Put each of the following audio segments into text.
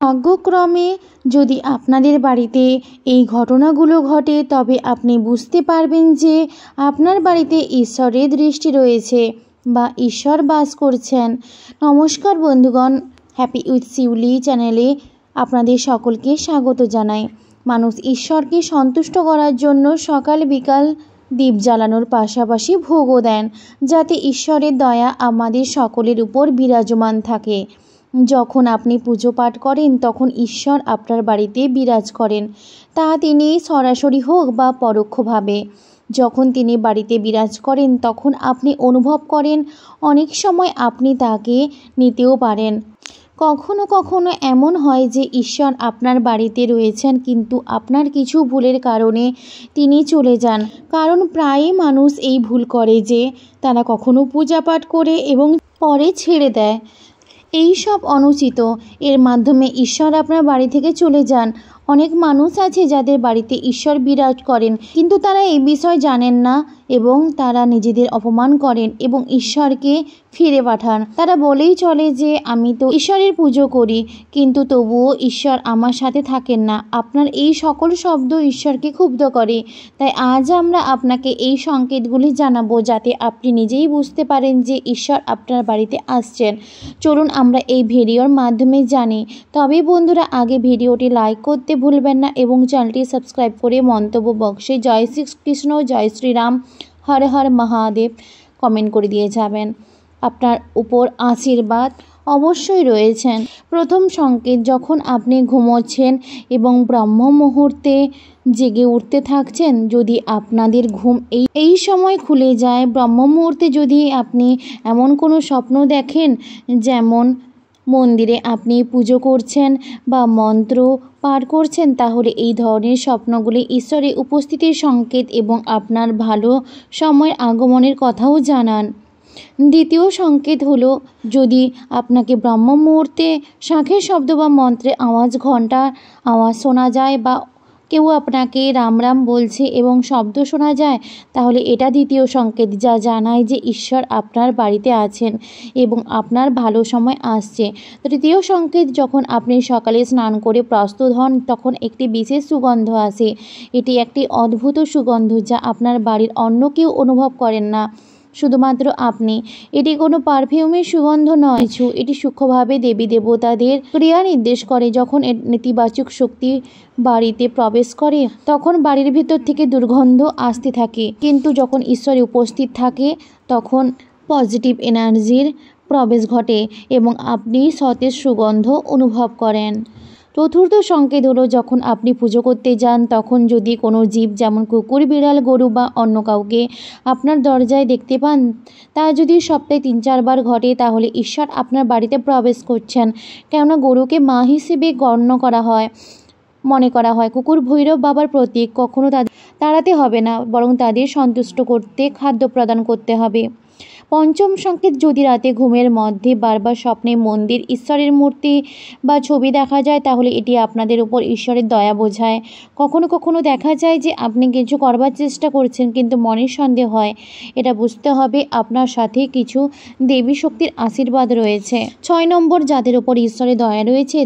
ভাগ্যক্রমে যদি আপনাদের বাড়িতে এই ঘটনাগুলো ঘটে তবে আপনি বুঝতে পারবেন যে আপনার বাড়িতে ঈশ্বরের দৃষ্টি রয়েছে বা ঈশ্বর বাস করছেন। নমস্কার বন্ধুগণ, হ্যাপি উইথ শিউলি চ্যানেলে আপনাদের সকলকে স্বাগত জানাই। মানুষ ঈশ্বরকে সন্তুষ্ট করার জন্য সকাল বিকাল দীপ জ্বালানোর পাশাপাশি ভোগও দেন, যাতে ঈশ্বরের দয়া আমাদের সকলের উপর বিরাজমান থাকে। যখন আপনি পুজো পাঠ করেন তখন ঈশ্বর আপনার বাড়িতে বিরাজ করেন, তা তিনি সরাসরি হোক বা পরোক্ষভাবে। যখন তিনি বাড়িতে বিরাজ করেন তখন আপনি অনুভব করেন, অনেক সময় আপনি তাকে নিতেও পারেন। কখনো কখনো এমন হয় যে ঈশ্বর আপনার বাড়িতে রয়েছেন, কিন্তু আপনার কিছু ভুলের কারণে তিনি চলে যান। কারণ প্রায়ই মানুষ এই ভুল করে যে তারা কখনো পূজা পাঠ করে এবং পরে ছেড়ে দেয়। এই সব অনুচিত। এর মাধ্যমে ঈশ্বর আপনার বাড়ি থেকে চলে যান। অনেক মানুষ আছে যাদের বাড়িতে ঈশ্বর বিরাজ করেন, কিন্তু তারা এই বিষয় জানেন না এবং তারা নিজেদের অপমান করেন এবং ঈশ্বরকে ফিরে পাঠান। তারা বলেই চলে যে আমি তো ঈশ্বরের পুজো করি, কিন্তু তবুও ঈশ্বর আমার সাথে থাকেন না। আপনার এই সকল শব্দ ঈশ্বরকে ক্ষুব্ধ করে। তাই আজ আমরা আপনাকে এই সংকেতগুলি জানাবো, যাতে আপনি নিজেই বুঝতে পারেন যে ঈশ্বর আপনার বাড়িতে আসছেন। চলুন আমরা এই ভিডিওর মাধ্যমে জানি। তবে বন্ধুরা, আগে ভিডিওটি লাইক করতে ভুলবেন না এবং চ্যানেলটি সাবস্ক্রাইব করে মন্তব্য বক্সে জয় শ্রীকৃষ্ণ, জয় শ্রীরাম, হর হর মহাদেব কমেন্ট করে দিয়ে যাবেন। আপনার উপর আশীর্বাদ অবশ্যই রয়েছেন। প্রথম সংকেত, যখন আপনি ঘুমোচ্ছেন এবং ব্রহ্ম মুহূর্তে জেগে উঠতে থাকছেন, যদি আপনাদের ঘুম এই সময় খুলে যায়, ব্রহ্ম মুহূর্তে যদি আপনি এমন কোনো স্বপ্ন দেখেন, যেমন মন্দিরে আপনি পুজো করছেন বা মন্ত্র পাঠ করছেন, তাহলে এই ধরনের স্বপ্নগুলি ঈশ্বরের উপস্থিতির সংকেত এবং আপনার ভালো সময়ের আগমনের কথাও জানান। দ্বিতীয় সংকেত হলো, যদি আপনাকে ব্রহ্ম মুহূর্তে শাঁখের শব্দ বা মন্ত্রের আওয়াজ, ঘণ্টার আওয়াজ শোনা যায় বা কেউ আপনাকে রাম রাম বলছে এবং শব্দ শোনা যায়, তাহলে এটা দ্বিতীয় সংকেত, যা জানায় যে ঈশ্বর আপনার বাড়িতে আছেন এবং আপনার ভালো সময় আসছে। তৃতীয় সংকেত, যখন আপনি সকালে স্নান করে প্রস্তুত হন তখন একটি বিশেষ সুগন্ধ আসে। এটি একটি অদ্ভুত সুগন্ধ যা আপনার বাড়ির অন্য কেউ অনুভব করেন না, শুধুমাত্র আপনি। এটি কোনো পারফিউমের সুগন্ধ নয়, এটি সূক্ষ্মভাবে দেবী দেবতাদের ক্রিয়া নির্দেশ করে। যখন নেতিবাচক শক্তি বাড়িতে প্রবেশ করে তখন বাড়ির ভিতর থেকে দুর্গন্ধ আসতে থাকে, কিন্তু যখন ঈশ্বর উপস্থিত থাকে তখন পজিটিভ এনার্জির প্রবেশ ঘটে এবং আপনি সতেজ সুগন্ধ অনুভব করেন। চতুর্থ সংকেত হলো, যখন আপনি পুজো করতে যান তখন যদি কোনো জীব, যেমন কুকুর, বিড়াল, গরু বা অন্য কাউকে আপনার দরজায় দেখতে পান, তা যদি সপ্তাহে 3-4 বার ঘটে, তাহলে ঈশ্বর আপনার বাড়িতে প্রবেশ করছেন। কেননা গরুকে মা হিসেবে গণ্য করা হয়, মনে করা হয়। কুকুর ভৈরব বাবার প্রতীক। কখনো তাড়াতে হবে না, বরং তাদের সন্তুষ্ট করতে খাদ্য প্রদান করতে হবে। পঞ্চম সংকেত, যদি রাতে ঘুমের মধ্যে বারবার স্বপ্নে মন্দির, ঈশ্বরের মূর্তি বা ছবি দেখা যায়, তাহলে এটি আপনাদের উপর ঈশ্বরের দয়া বোঝায়। কখনো কখনো দেখা যায় যে আপনি কিছু করবার চেষ্টা করছেন কিন্তু মনের সন্দেহ হয়। এটা বুঝতে হবে আপনার সাথে কিছু দেবী শক্তির আশীর্বাদ রয়েছে। 6 নম্বর, যাদের উপর ঈশ্বরের দয়া রয়েছে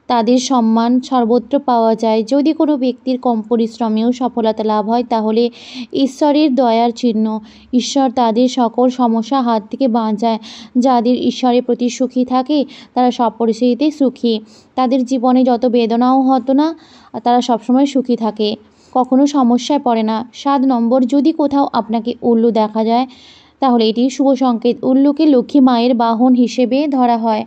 তাদের সম্মান সর্বত্র পাওয়া যায়। যদি কোনো ব্যক্তির কম পরিশ্রমেও সফলতা লাভ হয়, তাহলে ঈশ্বরের দয়ার চিহ্ন। ঈশ্বর তাদের সকল সমস্যা হাত থেকে বাঁচায়। যাদের ঈশ্বরের প্রতি সুখী থাকে তারা সব পরিস্থিতিতে সুখী। তাদের জীবনে যত বেদনাও হতো না, তারা সবসময় সুখী থাকে, কখনো সমস্যায় পড়ে না। 7 নম্বর, যদি কোথাও আপনাকে উল্লু দেখা যায়, তাহলে এটি শুভ সংকেত। উল্লুকে লক্ষ্মী মায়ের বাহন হিসেবে ধরা হয়।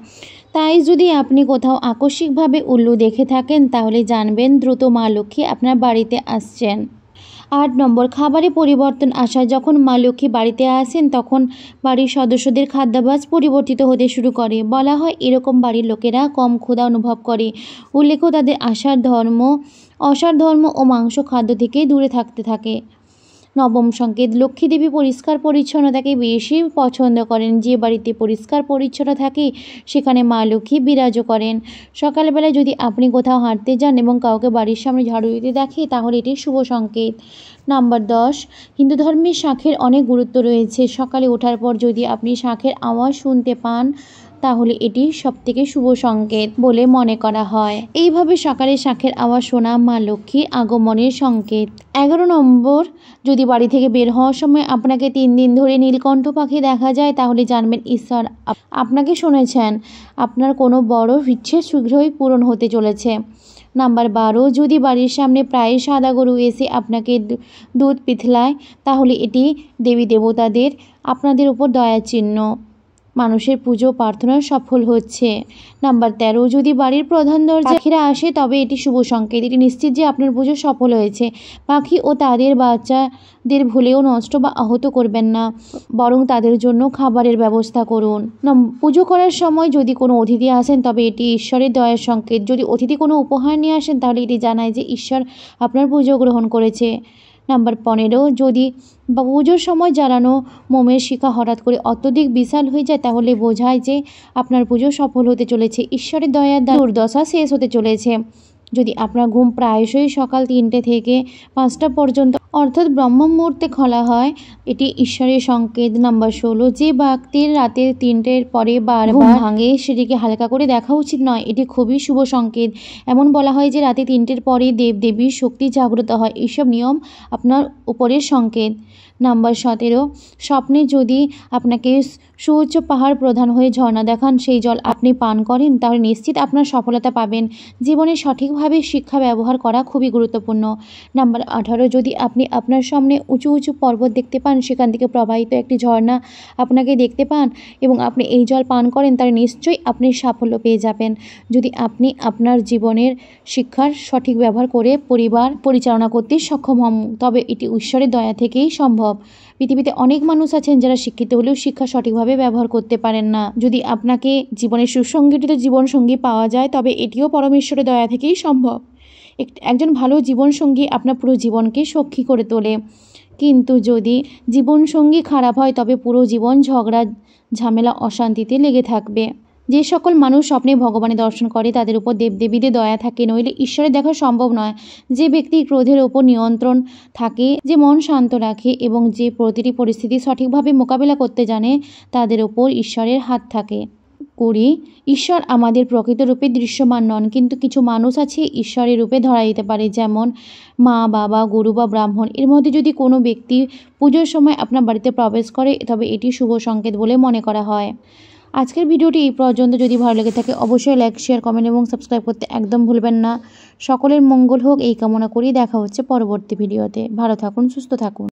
তাই যদি আপনি কোথাও আকস্মিকভাবে উল্লু দেখে থাকেন, তাহলে জানবেন দ্রুত মা লক্ষ্মী আপনার বাড়িতে আসছেন। 8 নম্বর, খাবারে পরিবর্তন আসা। যখন মা লক্ষ্মী বাড়িতে আসেন তখন বাড়ির সদস্যদের খাদ্যাভ্যাস পরিবর্তিত হতে শুরু করে। বলা হয় এরকম বাড়ির লোকেরা কম ক্ষুধা অনুভব করে। উল্লেখ্য, তাদের অসার ধর্ম ও মাংস খাদ্য থেকে দূরে থাকতে থাকে। 9ম সংকেত, লক্ষ্মী দেবী পরিষ্কার পরিচ্ছন্নতাকে বেশি পছন্দ করেন। যে বাড়িতে পরিষ্কার পরিচ্ছন্ন থাকে সেখানে মা লক্ষ্মী বিরাজ করেন। সকালবেলায় যদি আপনি কোথাও হাঁটতে যান এবং কাউকে বাড়ির সামনে ঝাড়ু দিতে দেখে, তাহলে এটি শুভ সংকেত। নাম্বার 10, হিন্দু ধর্মে শাঁখের অনেক গুরুত্ব রয়েছে। সকালে ওঠার পর যদি আপনি শাঁখের আওয়াজ শুনতে পান, তাহলে এটি সবথেকে শুভ সংকেত বলে মনে করা হয়। এইভাবে সকালে শাঁখের আওয়াজ শোনা মা লক্ষ্মীর আগমনের সংকেত। 11 নম্বর, যদি বাড়ি থেকে বের হওয়ার সময় আপনাকে 3 দিন ধরে নীলকণ্ঠ পাখি দেখা যায় তাহলে জানবেন ঈশ্বর আপনাকে শুনেছেন। আপনার কোনো বড় ইচ্ছে শীঘ্রই পূরণ হতে চলেছে। নাম্বার 12, যদি বাড়ির সামনে প্রায় সাদা গরু এসে আপনাকে দুধ পিথলায় তাহলে এটি দেবী দেবতাদের আপনাদের উপর দয়ার চিহ্ন। মানুষের পুজো প্রার্থনা সফল হচ্ছে। নাম্বার 13, যদি বাড়ির প্রধান দরজায় পাখিরা আসে তবে এটি শুভ সংকেত। এটি নিশ্চিত যে আপনার পুজো সফল হয়েছে। পাখি ও তাদের বাচ্চাদের ভুলেও নষ্ট বা আহত করবেন না, বরং তাদের জন্য খাবারের ব্যবস্থা করুন। পুজো করার সময় যদি কোনো অতিথি আসেন তবে এটি ঈশ্বরের দয়ার সংকেত। যদি অতিথি কোনো উপহার নিয়ে আসেন তাহলে এটি জানায় যে ঈশ্বর আপনার পুজো গ্রহণ করেছে। নাম্বার 15, যদি পুজোর সময় জ্বালানো মোমের শিখা হঠাৎ করে অত্যধিক বিশাল হয়ে যায় তাহলে বোঝায় যে আপনার পুজো সফল হতে চলেছে, ঈশ্বরের দয়ার দুর্দশা শেষ হতে চলেছে। যদি আপনার ঘুম প্রায়শই সকাল 3টে থেকে 5টা পর্যন্ত অর্থাৎ ব্রহ্ম মুহূর্তে খোলা হয় এটি ঈশ্বরের সংকেত। নাম্বার 16, যে ব্যক্তির রাতে 3টের পরে বারবার ভাঙে সেটিকে হালকা করে দেখা উচিত নয়, এটি খুবই শুভ সংকেত। এমন বলা হয় যে রাতে 3টের পরে দেবদেবীর শক্তি জাগ্রত হয়, এইসব নিয়ম আপনার উপরের সংকেত। নাম্বার 17, স্বপ্নে যদি আপনাকে সুউচ্চ পাহাড় প্রধান হয়ে ঝর্ণা দেখান সেই জল আপনি পান করেন তাহলে নিশ্চিত আপনার সফলতা পাবেন। জীবনে সঠিকভাবে শিক্ষা ব্যবহার করা খুবই গুরুত্বপূর্ণ। নাম্বার 18, যদি আপনি আপনার সামনে উঁচু উঁচু পর্বত দেখতে পান, সেখান থেকে প্রবাহিত একটি ঝর্ণা আপনাকে দেখতে পান এবং আপনি এই জল পান করেন তাহলে নিশ্চয়ই আপনি সাফল্য পেয়ে যাবেন। যদি আপনি আপনার জীবনের শিক্ষার সঠিক ব্যবহার করে পরিবার পরিচালনা করতে সক্ষম হন তবে এটি ঈশ্বরের দয়া থেকেই সম্ভব। পৃথিবীতে অনেক মানুষ আছেন যারা শিক্ষিত হলেও শিক্ষা সঠিকভাবে ব্যবহার করতে পারেন না। যদি আপনাকে জীবনের সুসংগঠিত জীবনসঙ্গী পাওয়া যায় তবে এটিও পরমেশ্বরের দয়া থেকেই সম্ভব। একজন ভালো জীবনসঙ্গী আপনার পুরো জীবনকে সখী করে তোলে, কিন্তু যদি জীবনসঙ্গী খারাপ হয় তবে পুরো জীবন ঝগড়া ঝামেলা অশান্তিতে লেগে থাকবে। যে সকল মানুষ স্বপ্নে ভগবানের দর্শন করে তাদের উপর দেবদেবীদের দয়া থাকে, নইলে ঈশ্বরের দেখা সম্ভব নয়। যে ব্যক্তি ক্রোধের ওপর নিয়ন্ত্রণ থাকে, যে মন শান্ত রাখে এবং যে প্রতিটি পরিস্থিতি সঠিকভাবে মোকাবেলা করতে জানে তাদের উপর ঈশ্বরের হাত থাকে। 20, ঈশ্বর আমাদের প্রকৃত রূপে দৃশ্যমান নন, কিন্তু কিছু মানুষ আছে ঈশ্বরের রূপে ধরা দিতে পারে, যেমন মা, বাবা, গুরু বা ব্রাহ্মণ। এর মধ্যে যদি কোনো ব্যক্তি পুজোর সময় আপনার বাড়িতে প্রবেশ করে তবে এটি শুভ সংকেত বলে মনে করা হয়। আজকের ভিডিওটি এই পর্যন্ত। যদি ভালো লেগে থাকে অবশ্যই লাইক, শেয়ার, কমেন্ট এবং সাবস্ক্রাইব করতে একদম ভুলবেন না। সকলের মঙ্গল হোক এই কামনা করি। দেখা হচ্ছে পরবর্তী ভিডিওতে। ভালো থাকুন, সুস্থ থাকুন।